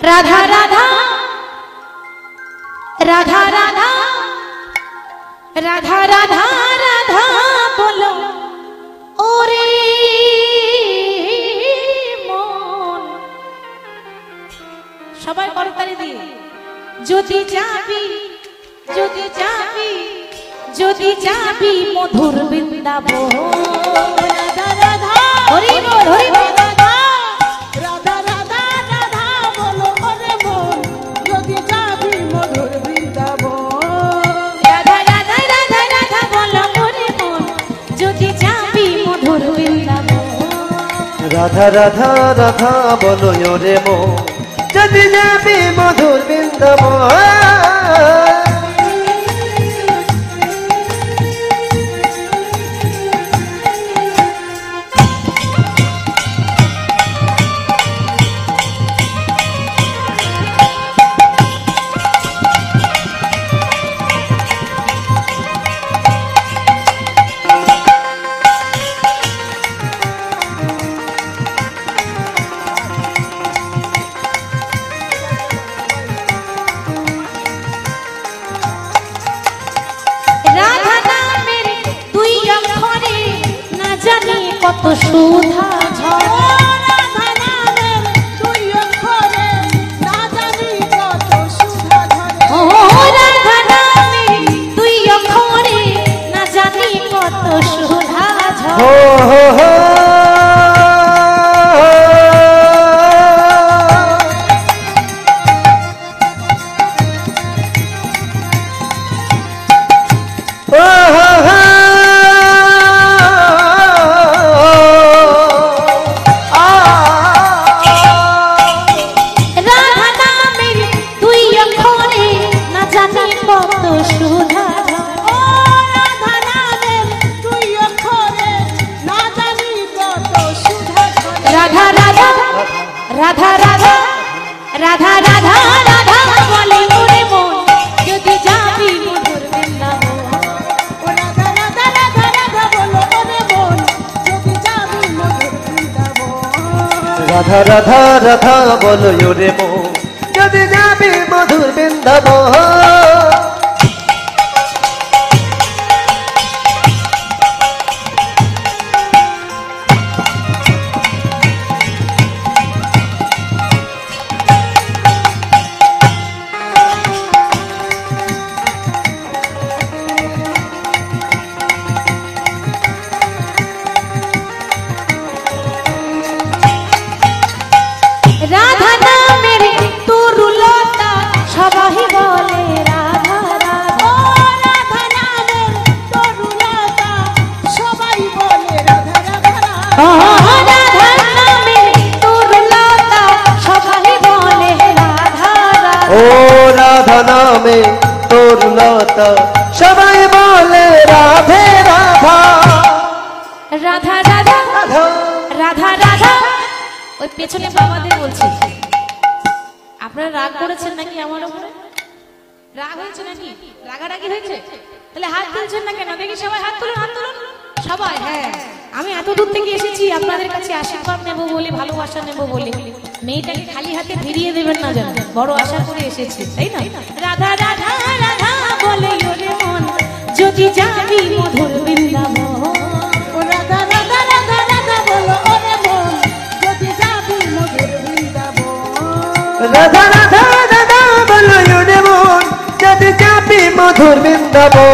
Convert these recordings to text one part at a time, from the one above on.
রাধা রাধা রাধা রাধা রাধা রাধা রাধা বলো ওরে মন। সবাই করতালি দিয়ে যদি যাবি যদি যাবি যদি যাবি মধুর বৃন্দাবন। রাধা রাধা হরি বল হরি বল। রাধা রাধা রাধা বলো রে মন যদি যাবি মধুর বৃন্দাবন। কত সুধা ঝরে রাধা নামের দুই অক্ষরে না জানি কত সুধা ঝরে। ও রাধা নামের দুই অক্ষরে না জানি কত সুধা ঝরে। রাধা রাধা রাধা রাধা রাধা বলে ওরে মন যদি যাবি মধুর বৃন্দাবন। রাধা রাধা রাধা রাধা বলো ওরে মন যদি যাবি মধুর বৃন্দাবন। রাধা রাধা রাধা বলো রে মন যদি যাবি মধুর বৃন্দাবন। রাধা নামের তরুলতা সবাই বলে রাধা রাধা। রাধা নামের তরুলতা সবাই বলে রাধা রাধা। রাধা নামের তরুলতা সবাই বলে রাধা রাধা। ও রাধা নামে তরুলতা সবাই বলে রাধে রাধা। রাধা রাধা রাধা রাধা। ওই পেছনে বাবাদের বলছি আপনারা রাগ করেছেন নাকি আমার উপরে? রাগ হয়েছে নাকি? রাগারাগি হয়েছে? তাহলে হাত তুলছেন না কেন? দেখি সবাই হাত তুলুন হাত তুলুন সবাই। হ্যাঁ আমি এত দূর থেকে এসেছি আপনাদের কাছে আশীর্বাদ নেব বলে ভালোবাসা নেব বলে। মেয়েটাকে খালি হাতে ফিরিয়ে দেবেন না যেন, বড় আশা করে এসেছি তাই না? রাধা রাধা রাধা বলে ওরে মন যদি যাবি মধুর বৃন্দাবন। রাধা রাধা রাধা রাধা বলো ওরে মন যদি যাবি মধুর বৃন্দাবন। রাধা রাধা রাধা বলো রে মন যদি যাবি মধুর বৃন্দাবন।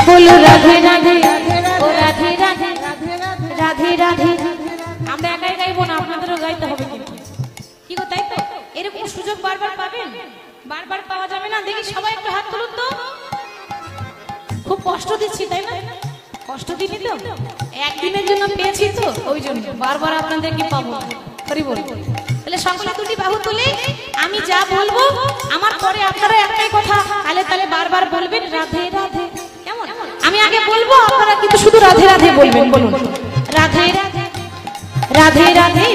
बोलो राधे राधे ओ राधे राधे राधे राधे। আমরা একাই গাইবো না, আপনাদেরও গাইতে হবে কিন্তু। কি গো তাই তো? এরকম সুযোগ বারবার পাবেন? বারবার পাওয়া যাবে না। দেখি সবাই একটু হাত তুলুন তো। খুব কষ্ট দিচ্ছি তাই না? কষ্ট দিবি তো? একদিনের জন্য পেয়েছি তো ওই জন্য বারবার আপনাদেরকে পাবো। হরি বল। তাহলে তাহলে সকলে দুটি বাহু তুলে আমি যা বলবো আমার পরে আপনারা একটাই কথা তালে তালে বারবার বলবেন রাধে রাধে। কেমন? আমি আগে বলবো আপনারা কিন্তু শুধু রাধে রাধে বলবেন। বলুন রাধে রাধে राधे राधे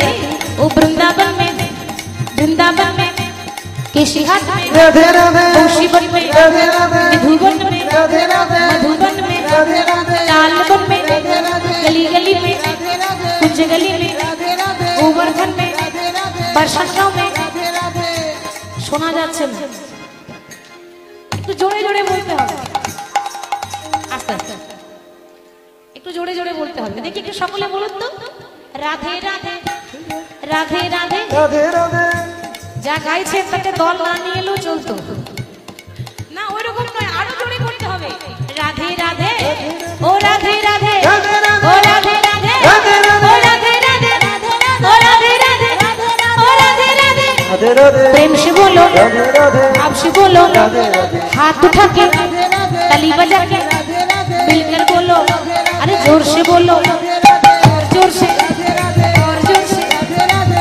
ओ वृंदावन में केशी घाट में राधे राधे शिवन में राधे राधे मधुबन में राधे राधे मधुबन में राधे राधे तालबन में गली गली में कुंज गली में गोवर्धन में बरसात गांव में শোনা যাচ্ছে না, একটু জোরে জোরে বলতে হবে, আস্তে আস্তে একটু জোরে জোরে বলতে হবে। দেখি একটু সকলে বলুন তো রাধে রাধে রাধে রাধে राधे राधे যা গাইছে তাতে দল না নিয়ে এলেও চলতো না, ওই রকম নয়, আরো জোরে করতে হবে। রাধে রাধে ও রাধে রাধে ও রাধে রাধে ও রাধে রাধে ও রাধে রাধে ও রাধে রাধে राधे राधे प्रेम से बोलो राधे राधे आप से बोलो राधे राधे हाथ उठा के ताली बजा के मिलकर बोलो, अरे जोर से बोलो, जोर से और जोर से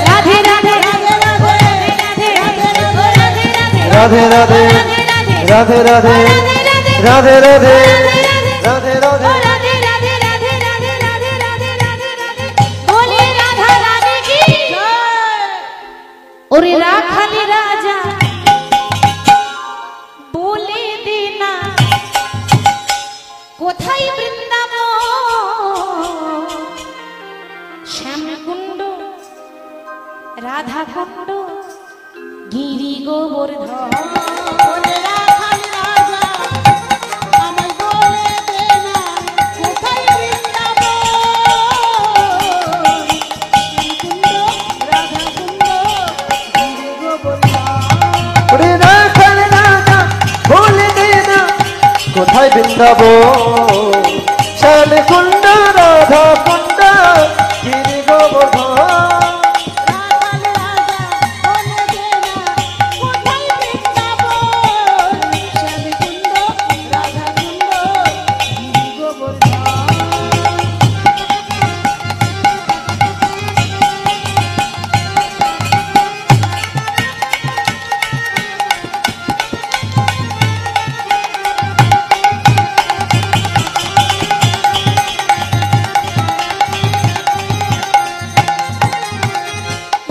राधे राधे राधे राधे राधे राधे राधे राधे राधे राधे बोले राधा रानी की और राखाली राजा बोले देना কোথায় বৃন্দাবন শ্যামকুণ্ড রাধাকুণ্ড গিরি গোবর্ধন ওরে রাখাল রাজা বলে দেনা কোথায় বৃন্দাবন শ্যামকুণ্ড রাধা কুণ্ড গিরি গোবর্ধন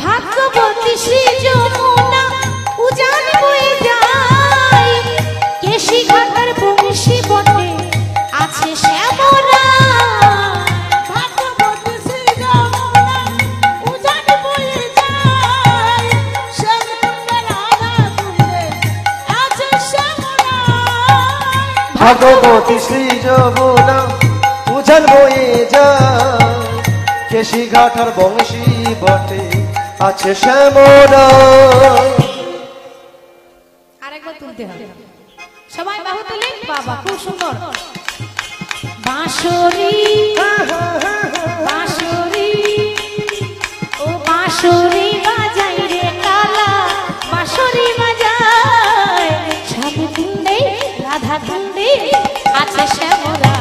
ভাগ্যবতী শ্রী যমুনা উজান বয়ে যায়, কেশি ঘাটার বংশী বটে আছে শ্যামরা। ভাগ্যবতী শ্রী যমুনা উজান বয়ে যায়, শ্যামকুণ্ড রাধাকুণ্ডে আছে শ্যামরা। ভাগবতী শ্রী যমুনা উজান বয়ে যায়, কেশি ঘাটার বংশী বটে আছে শ্যামরা। আরেকবার তুলতে হবে, সবাই বাহু তুলে, বাবা খুব সুন্দর। বাঁশরি বাঁশরি ও বাঁশরি বাজাই রে কালা, বাঁশরি বাজায় শ্যামকুণ্ডে রাধাকুণ্ডে আছে শ্যামরা।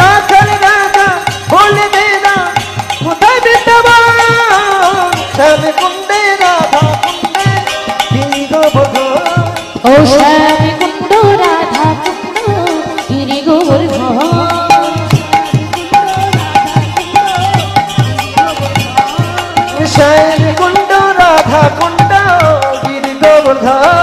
রাখাল রাজা বলে দেনা কোথায় বৃন্দাবন শ্যামকুণ্ডে রাধা কুণ্ডে গিরি গোবর্ধন। ও শ্যামকুণ্ড রাধাকুণ্ড গিরি গোবর্ধন। শ্যামকুণ্ড রাধা কুণ্ড গিরি গোবর্ধন।